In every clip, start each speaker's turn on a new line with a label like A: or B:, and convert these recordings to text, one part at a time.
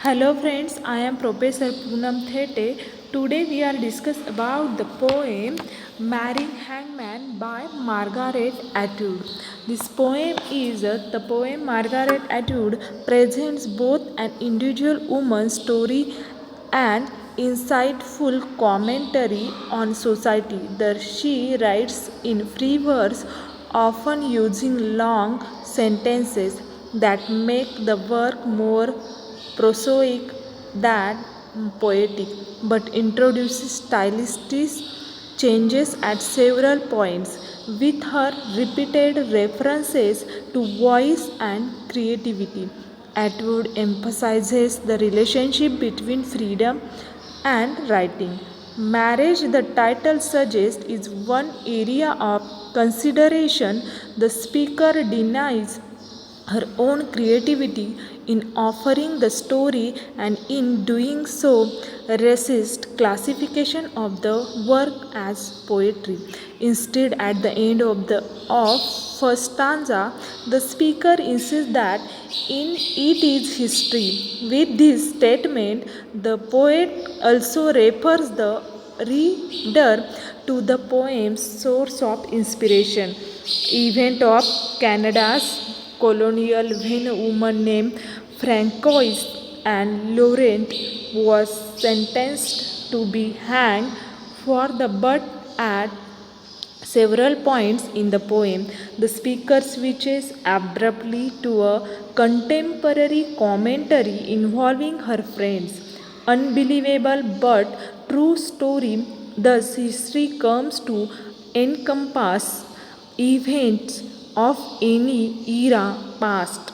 A: Hello friends, I am Professor Poonam Thete. Today we are discuss about the poem Marrying Hangman by Margaret Atwood. This poem is the poem Margaret Atwood presents both an individual woman's story and insightful commentary on society. She writes in free verse, often using long sentences that make the work more prosaic than poetic, but introduces stylistic changes at several points, with her repeated references to voice and creativity. Atwood emphasizes the relationship between freedom and writing. Marriage, the title suggests, is one area of consideration. The speaker denies her own creativity in offering the story, and in doing so resists classification of the work as poetry. Instead, at the end of first stanza, the speaker insists that it is history. With this statement, the poet also refers the reader to the poem's source of inspiration, event of Canada's colonial when a woman named Francois and Laurent was sentenced to be hanged for the but at several points in the poem, the speaker switches abruptly to a contemporary commentary involving her friends. Unbelievable but true story, thus history comes to encompass events of any era past.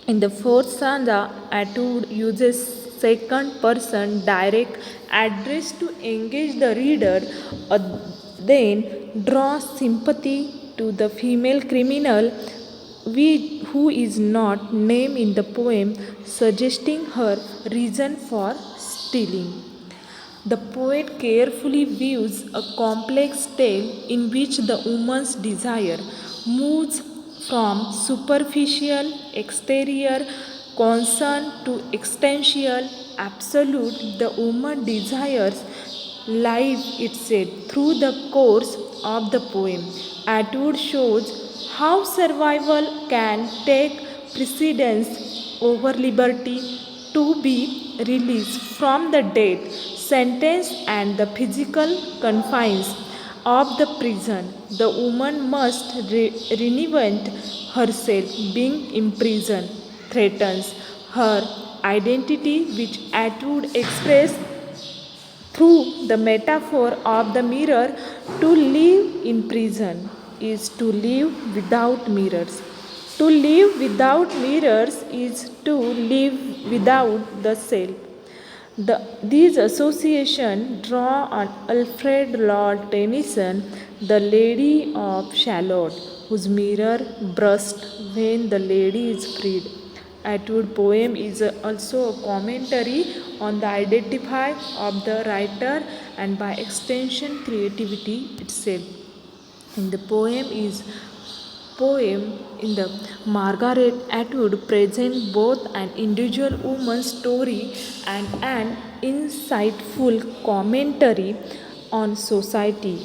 A: In the fourth stanza, Atwood uses second person direct address to engage the reader, then draws sympathy to the female criminal who is not named in the poem, suggesting her reason for stealing. The poet carefully views a complex tale in which the woman's desire moves from superficial exterior concern to existential absolute. The woman desires life itself through the course of the poem. Atwood shows how survival can take precedence over liberty to be released from the death sentence and the physical confines of the prison. The woman must reinvent herself. Being imprisoned threatens her identity, which Atwood expressed through the metaphor of the mirror. To live in prison is to live without mirrors. To live without mirrors is to live without the self. These associations draw on Alfred Lord Tennyson, The Lady of Shalott, whose mirror bursts when the lady is freed. Atwood poem is also a commentary on the identity of the writer and by extension creativity itself. In the poem in the Margaret Atwood presents both an individual woman's story and an insightful commentary on society.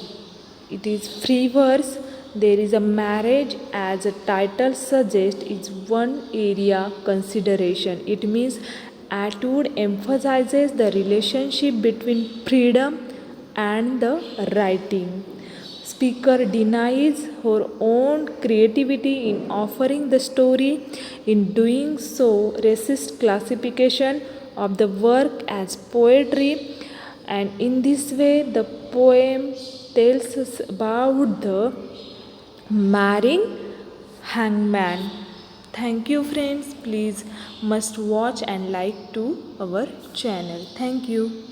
A: It is free verse. There is a marriage, as a title suggests, is one area consideration. It means Atwood emphasizes the relationship between freedom and the writing. Speaker denies her own creativity in offering the story. In doing so, resists classification of the work as poetry, and in this way, the poem tells us about the marrying hangman. Thank you, friends. Please must watch and like to our channel. Thank you.